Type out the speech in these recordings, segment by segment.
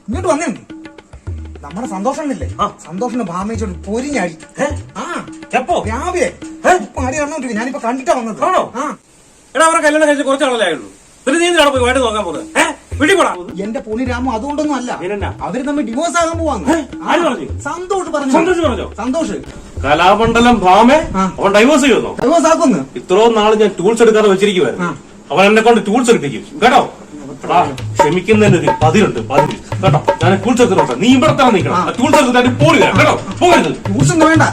ഇങ്ങോട്ട് വന്നേ. നമ്മുടെ സന്തോഷമില്ലേ, സന്തോഷിന്റെ ഭാമയിച്ചോണ്ട് പൊരിഞ്ഞാടി. എപ്പോ? രാവിലെ ഇപ്പൊ അടി കണ്ടോണ്ടിരിക്കും. ഞാനിപ്പോ കണ്ടിട്ടാ വന്നത്. എടാ അവരെ കല്യാണം കഴിച്ച് കുറച്ചാളല്ലേ ആയുള്ളൂ. പിന്നെ നീ എന്തിനാണ് പോയി വേണ്ടി നോക്കാൻ പോകുന്നത്? വീട്ടിൽ പോടാ. എന്റെ പൊന്നി രാമു, അതുകൊണ്ടൊന്നും അല്ല. അവര് തമ്മിൽ ഡിവോഴ്സ് ആകാൻ പോവാന്ന്. സന്തോഷ് പറഞ്ഞു. സന്തോഷ് കലാമണ്ഡലം ഭാമേ അവൻ ഡൈവോഴ്സ് ചെയ്യുന്നു. ഡൈവോഴ്സ് ആക്കുന്നു. ഇത്രയും നാള് ഞാൻ ടൂൾസ് എടുക്കാതെ വെച്ചിരിക്കുവായിരുന്നു. അവൻ എന്നെ കൊണ്ട് ടൂൾസ് എടുപ്പിക്കും കേട്ടോ. ക്ഷമിക്കുന്നതിന് ഒരു പതിരുണ്ട്, കേട്ടോ. ഞാൻ ടൂൾസ് എടുത്തിട്ടുണ്ട്. നീ ഇവിടെ തന്നെ നിൽക്കണം. ടൂൾസ് എടുത്തിട്ട് പോരുക കേട്ടോ. പോകരുത്. ടൂൾസ് ഒന്നും വേണ്ട.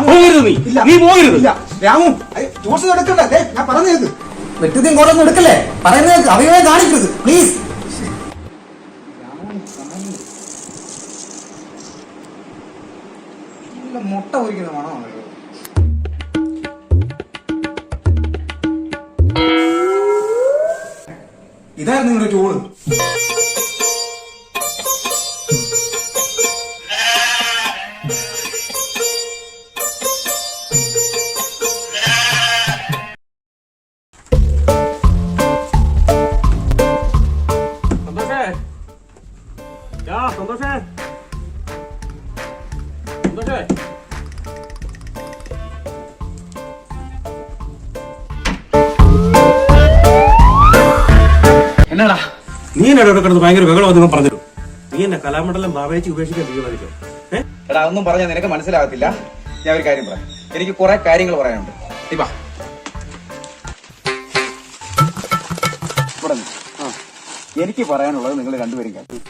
പോകരുത്. നീ പോകരുത്. രാമു, ടൂൾസ് എടുക്കണ്ടേ? ഞാൻ പറഞ്ഞേക്ക്. വെട്ടുതീം കോടൊന്നും എടുക്കല്ലേ. പറയുന്നത് അവയെ കാണിക്കരുത് പ്ലീസ്. മുട്ട പൊരിക്കുന്ന മണോ? ഇതായിരുന്നു നിങ്ങളുടെ ടൂള്. എന്നാടാ നീ എന്നെ ഇവിടെ കിടന്ന് ഭയങ്കര ബഹളം പറഞ്ഞിട്ടു. നീ എന്നെ കലാമണ്ഡലം ഭാവേച്ച് ഉപേക്ഷിക്കാൻ തീരുമാനിച്ചോ? എടാ ഒന്നും പറഞ്ഞാൽ നിനക്ക് മനസ്സിലാകത്തില്ല. ഞാൻ ഒരു കാര്യം പറയാം. എനിക്ക് കുറെ കാര്യങ്ങൾ പറയാനുണ്ട്. എനിക്ക് പറയാനുള്ളത് നിങ്ങൾ രണ്ടുപേരും കേൾക്കും.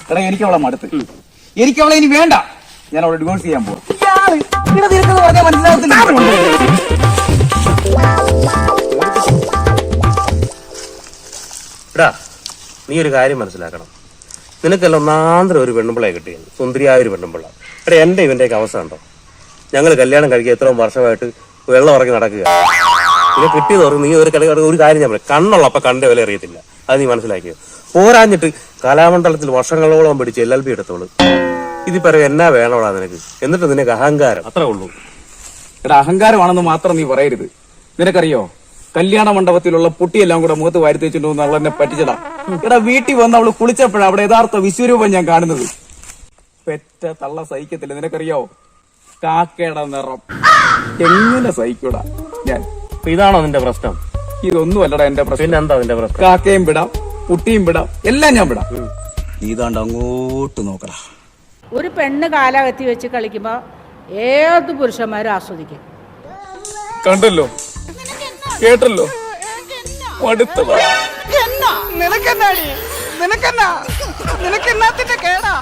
എടാ എനിക്ക് അവളെ മടുത്ത്. എനിക്ക് അവളെ ഇനി വേണ്ട. ഞാൻ അവളെ ഡിവോഴ്സ് ചെയ്യാൻ പോകും. മനസ്സിലാകത്തില്ല. നീ ഒരു കാര്യം മനസ്സിലാക്കണം. നിനക്കെല്ലാം ഒന്നാന്തരം ഒരു പെണ്ണുമ്പിളയെ കിട്ടിയത്, സുന്ദരിയായ ഒരു പെണ്ണുമ്പിള്ള. എടാ എന്റെ ഇവന്റെയൊക്കെ അവസ്ഥ ഉണ്ടോ? ഞങ്ങൾ കല്യാണം കഴിക്കുക എത്രയും വർഷമായിട്ട് വെള്ളം ഇറങ്ങി നടക്കുക. പിന്നെ കിട്ടിയതോറും നീ ഒരു കാര്യം ഞാൻ പറയാം, കണ്ണുള്ളപ്പോ കണ്ട വില അറിയത്തില്ല. അത് നീ മനസ്സിലാക്കിയോ? പോരാഞ്ഞിട്ട് കലാമണ്ഡലത്തിൽ വർഷങ്ങളോളം പിടിച്ച് LLB എടുത്തോളൂ. ഇതിൽ പറയും എന്നാ വേണോടാ നിനക്ക്? എന്നിട്ട് നിനക്ക് അഹങ്കാരം അത്രേ ഉള്ളൂ. എടാ അഹങ്കാരമാണെന്ന് മാത്രം നീ പറയരുത്. നിനക്കറിയോ, കല്യാണ മണ്ഡപത്തിലുള്ള പൊട്ടിയെല്ലാം കൂടെ മുഖത്ത് വാരി തേച്ചിട്ടുണ്ടെന്ന് അവളെന്നെ പറ്റിച്ചടാ. എടാ വീട്ടിൽ വന്ന് അവള് കുളിച്ചപ്പോഴാണ് അവിടെ യഥാർത്ഥ വിശ്വരൂപം ഞാൻ കാണുന്നത്. പെറ്റ തള്ള സഹിക്കത്തില്ല. നിനക്കറിയോ, കാക്കയുടെ നിറം എങ്ങനെ സഹിക്കൂടാ ഞാൻ? ഇതാണോ നിന്റെ പ്രശ്നം? ഇതൊന്നും അല്ലടാ എന്റെ പ്രശ്നം. എന്താ നിന്റെ പ്രശ്നം? കാക്കയും വിടാം, കുട്ടിയും വിടാം, എല്ലാം ഞാൻ വിടാം. നീ ഇതാണ്ട് അങ്ങോട്ട് നോക്കടാ. ഒരു പെണ്ണ് കാലകത്തി വെച്ച് കളിക്കുമ്പോ ഏത് പുരുഷന്മാരും ആസ്വദിക്കും. കണ്ടല്ലോ, കേട്ടല്ലോ, മടുത്തതാ. നിനക്കെന്നാത്തിന്റെ കേടാ?